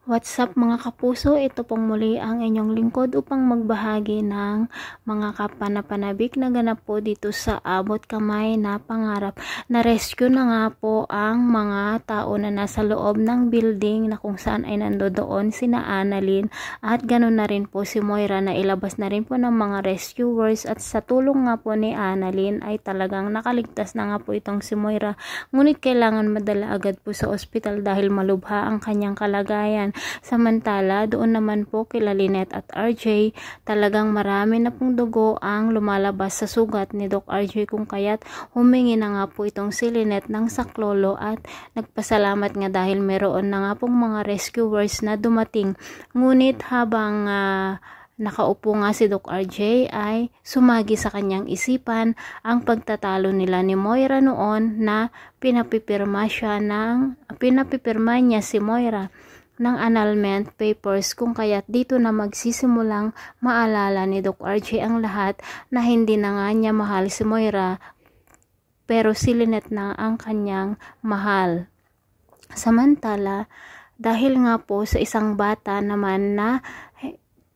What's up mga kapuso? Ito pong muli ang inyong lingkod upang magbahagi ng mga kapanapanabik na ganap po dito sa abot kamay na pangarap. Na-rescue na nga po ang mga tao na nasa loob ng building na kung saan ay nandoon sina Annalyn at ganoon na rin po si Moira na ilabas na rin po ng mga rescuers at sa tulong nga po ni Annalyn ay talagang nakaligtas na nga po itong si Moira. Ngunit kailangan madala agad po sa ospital dahil malubha ang kanyang kalagayan. Samantala, doon naman po kila Lynette at RJ, talagang marami na pong dugo ang lumalabas sa sugat ni Doc RJ kung kaya't humingi na nga po itong si Lynette ng saklolo at nagpasalamat nga dahil meron na nga pong mga rescuers na dumating. Ngunit habang nakaupo nga si Doc RJ ay sumagi sa kanyang isipan ang pagtatalo nila ni Moira noon na pinapipirma niya si Moira ng annulment papers kung kaya't dito na magsisimulang maalala ni Doc RJ ang lahat na hindi na nga niya mahal si Moira pero si Lynette na ang kanyang mahal. Samantala, dahil nga po sa isang bata naman na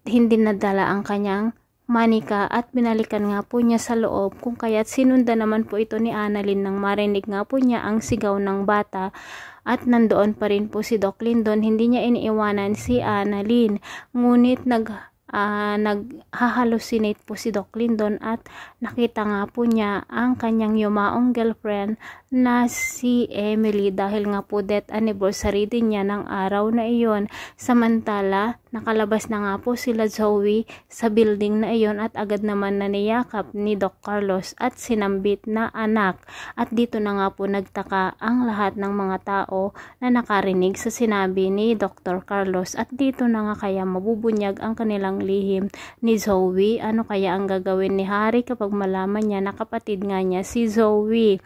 hindi nadala ang kanyang manika at binalikan nga po niya sa loob kung kaya't sinundan naman po ito ni Annalyn nang marinig nga po niya ang sigaw ng bata at nandoon pa rin po si Doc Lyndon. Hindi niya iniiwanan si Annalyn ngunit nag-halucinate po si Doc Lyndon at nakita nga po niya ang kanyang yumaong girlfriend na si Emily dahil nga po death anniversary din niya ng araw na iyon. Samantala, nakalabas na nga po sila Zoe sa building na iyon at agad naman na niyakap ni Doc Carlos at sinambit na anak. At dito na nga po nagtaka ang lahat ng mga tao na nakarinig sa sinabi ni Dr. Carlos at dito na nga kaya mabubunyag ang kanilang lihim ni Zoe. Ano kaya ang gagawin ni Harry kapag malaman niya na kapatid nga niya si Zoe?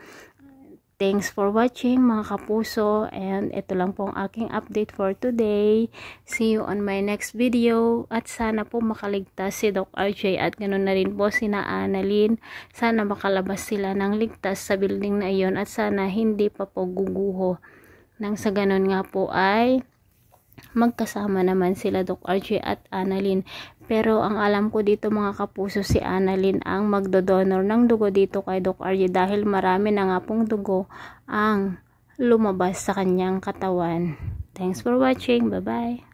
Thanks for watching mga kapuso, and ito lang po ang aking update for today. See you on my next video at sana po makaligtas si Doc RJ at ganoon na rin po sina Annalyn. Sana makalabas sila ng ligtas sa building na iyon at sana hindi pa po guguho. Nang sa ganoon nga po ay magkasama naman sila Doc RJ at Annalyn. Pero ang alam ko dito mga kapuso, si Annalyn ang magdodonor ng dugo dito kay Doc RJ dahil marami na nga pong dugo ang lumabas sa kanyang katawan. Thanks for watching. Bye bye.